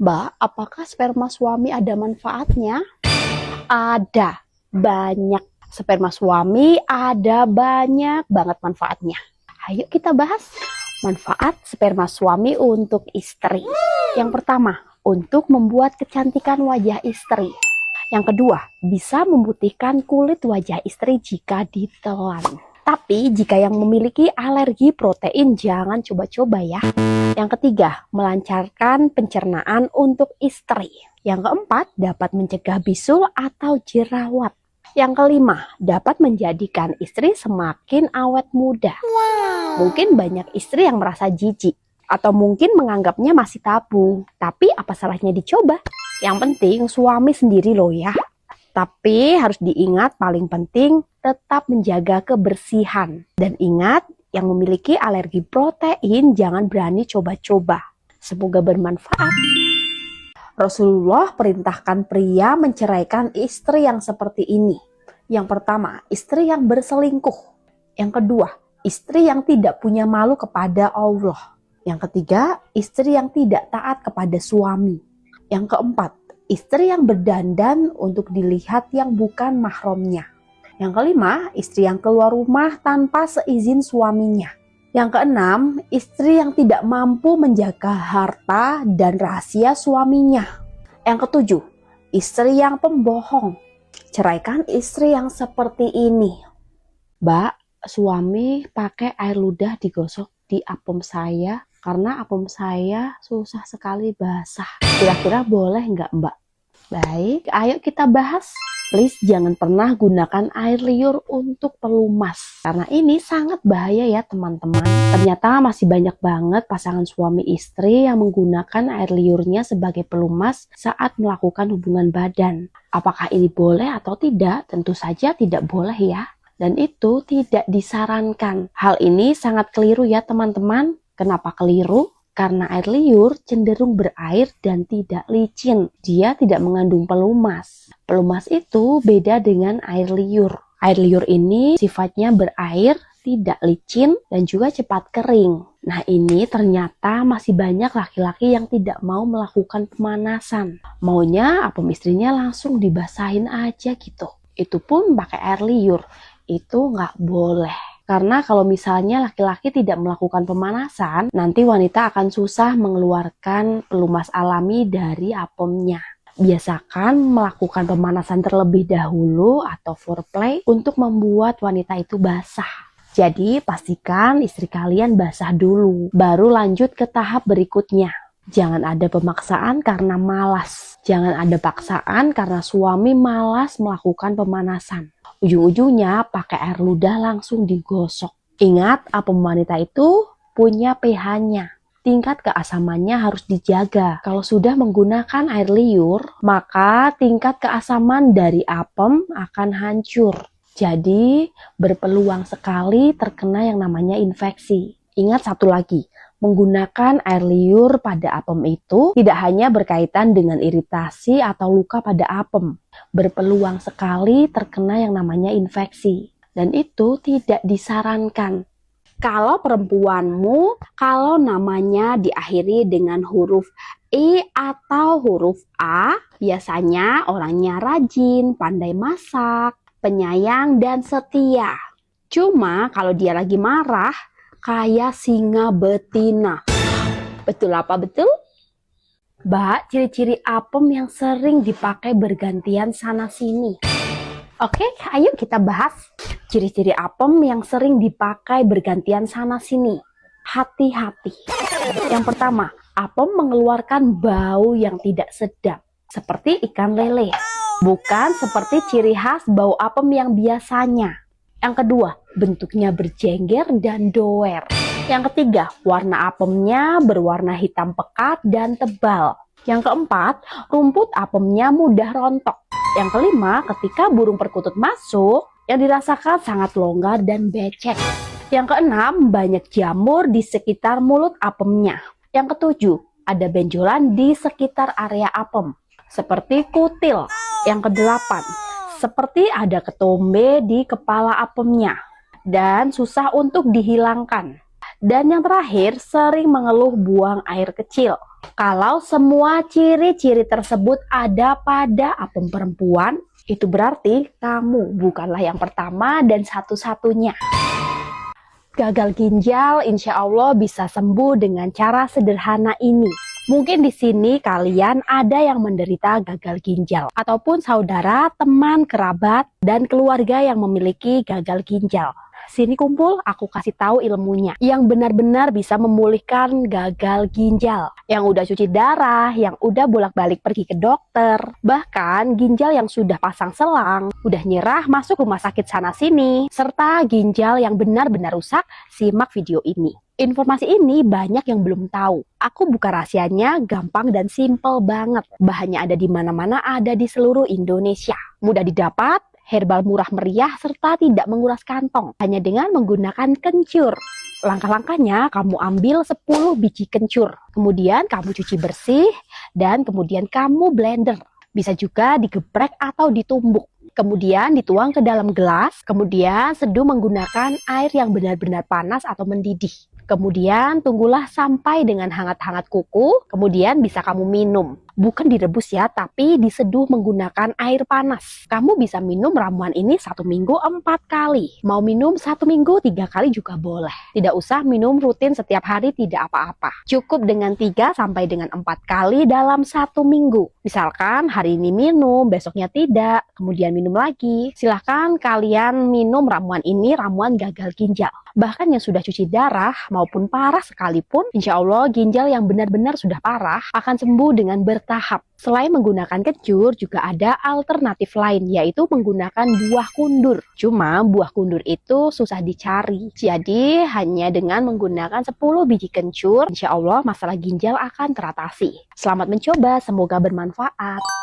Mbak, apakah sperma suami ada manfaatnya? Ada, banyak. Sperma suami ada banyak banget manfaatnya. Ayo kita bahas manfaat sperma suami untuk istri. Yang pertama, untuk membuat kecantikan wajah istri. Yang kedua, bisa memutihkan kulit wajah istri jika ditelan. Tapi jika yang memiliki alergi protein jangan coba-coba ya. Yang ketiga, melancarkan pencernaan untuk istri. Yang keempat, dapat mencegah bisul atau jerawat. Yang kelima, dapat menjadikan istri semakin awet muda. Mungkin banyak istri yang merasa jijik atau mungkin menganggapnya masih tabu. Tapi apa salahnya dicoba? Yang penting suami sendiri loh ya. Tapi harus diingat paling penting tetap menjaga kebersihan. Dan ingat, yang memiliki alergi protein jangan berani coba-coba. Semoga bermanfaat. Rasulullah perintahkan pria menceraikan istri yang seperti ini. Yang pertama, istri yang berselingkuh. Yang kedua, istri yang tidak punya malu kepada Allah. Yang ketiga, istri yang tidak taat kepada suami. Yang keempat, istri yang berdandan untuk dilihat yang bukan mahramnya. Yang kelima, istri yang keluar rumah tanpa seizin suaminya. Yang keenam, istri yang tidak mampu menjaga harta dan rahasia suaminya. Yang ketujuh, istri yang pembohong. Ceraikan istri yang seperti ini. Mbak, suami pakai air ludah digosok di apem saya karena apem saya susah sekali basah. Kira-kira boleh nggak, Mbak? Baik, ayo kita bahas. Please jangan pernah gunakan air liur untuk pelumas. Karena ini sangat bahaya ya teman-teman. Ternyata masih banyak banget pasangan suami istri yang menggunakan air liurnya sebagai pelumas saat melakukan hubungan badan. Apakah ini boleh atau tidak? Tentu saja tidak boleh ya. Dan itu tidak disarankan. Hal ini sangat keliru ya teman-teman. Kenapa keliru? Karena air liur cenderung berair dan tidak licin. Dia tidak mengandung pelumas. Pelumas itu beda dengan air liur. Air liur ini sifatnya berair, tidak licin, dan juga cepat kering. Nah ini ternyata masih banyak laki-laki yang tidak mau melakukan pemanasan. Maunya apem istrinya langsung dibasahin aja gitu. Itu pun pakai air liur. Itu nggak boleh. Karena kalau misalnya laki-laki tidak melakukan pemanasan, nanti wanita akan susah mengeluarkan pelumas alami dari apemnya. Biasakan melakukan pemanasan terlebih dahulu atau foreplay untuk membuat wanita itu basah. Jadi pastikan istri kalian basah dulu, baru lanjut ke tahap berikutnya. Jangan ada pemaksaan karena malas. Jangan ada paksaan karena suami malas melakukan pemanasan. Ujung-ujungnya pakai air ludah langsung digosok. Ingat, apem wanita itu punya pH-nya. Tingkat keasamannya harus dijaga. Kalau sudah menggunakan air liur, maka tingkat keasaman dari apem akan hancur. Jadi, berpeluang sekali terkena yang namanya infeksi. Ingat satu lagi, menggunakan air liur pada apem itu tidak hanya berkaitan dengan iritasi atau luka pada apem. Berpeluang sekali terkena yang namanya infeksi. Dan itu tidak disarankan. Kalau perempuanmu, kalau namanya diakhiri dengan huruf E atau huruf A, biasanya orangnya rajin, pandai masak, penyayang, dan setia. Cuma kalau dia lagi marah, kayak singa betina. Betul apa betul? Mbak, ciri-ciri apem yang sering dipakai bergantian sana-sini. Oke, ayo kita bahas ciri-ciri apem yang sering dipakai bergantian sana-sini. Hati-hati. Yang pertama, apem mengeluarkan bau yang tidak sedap, seperti ikan lele. Bukan seperti ciri khas bau apem yang biasanya. Yang kedua, bentuknya berjengger dan doer. Yang ketiga, warna apemnya berwarna hitam pekat dan tebal. Yang keempat, rumput apemnya mudah rontok. Yang kelima, ketika burung perkutut masuk, yang dirasakan sangat longgar dan becek. Yang keenam, banyak jamur di sekitar mulut apemnya. Yang ketujuh, ada benjolan di sekitar area apem, seperti kutil. Yang kedelapan, seperti ada ketombe di kepala apemnya dan susah untuk dihilangkan. Dan yang terakhir, sering mengeluh buang air kecil. Kalau semua ciri-ciri tersebut ada pada apem perempuan, itu berarti kamu bukanlah yang pertama dan satu-satunya. Gagal ginjal insya Allah bisa sembuh dengan cara sederhana ini. Mungkin di sini kalian ada yang menderita gagal ginjal, ataupun saudara, teman, kerabat, dan keluarga yang memiliki gagal ginjal. Sini kumpul, aku kasih tahu ilmunya yang benar-benar bisa memulihkan gagal ginjal. Yang udah cuci darah, yang udah bolak-balik pergi ke dokter, bahkan ginjal yang sudah pasang selang, udah nyerah masuk rumah sakit sana-sini, serta ginjal yang benar-benar rusak, simak video ini. Informasi ini banyak yang belum tahu. Aku buka rahasianya, gampang dan simple banget. Bahannya ada di mana-mana, ada di seluruh Indonesia. Mudah didapat, herbal murah meriah, serta tidak menguras kantong. Hanya dengan menggunakan kencur. Langkah-langkahnya, kamu ambil 10 biji kencur. Kemudian kamu cuci bersih, dan kemudian kamu blender. Bisa juga digeprek atau ditumbuk. Kemudian dituang ke dalam gelas, kemudian seduh menggunakan air yang benar-benar panas atau mendidih. Kemudian tunggulah sampai dengan hangat-hangat kuku, kemudian bisa kamu minum. Bukan direbus ya, tapi diseduh menggunakan air panas. Kamu bisa minum ramuan ini 1 minggu 4 kali. Mau minum 1 minggu 3 kali juga boleh. Tidak usah minum rutin setiap hari, tidak apa-apa. Cukup dengan 3 sampai dengan 4 kali dalam 1 minggu. Misalkan hari ini minum, besoknya tidak, kemudian minum lagi. Silahkan kalian minum ramuan ini, ramuan gagal ginjal. Bahkan yang sudah cuci darah maupun parah sekalipun, insya Allah ginjal yang benar-benar sudah parah akan sembuh dengan bertahap. Selain menggunakan kencur, juga ada alternatif lain, yaitu menggunakan buah kundur. Cuma buah kundur itu susah dicari. Jadi hanya dengan menggunakan 10 biji kencur, insya Allah masalah ginjal akan teratasi. Selamat mencoba, semoga bermanfaat.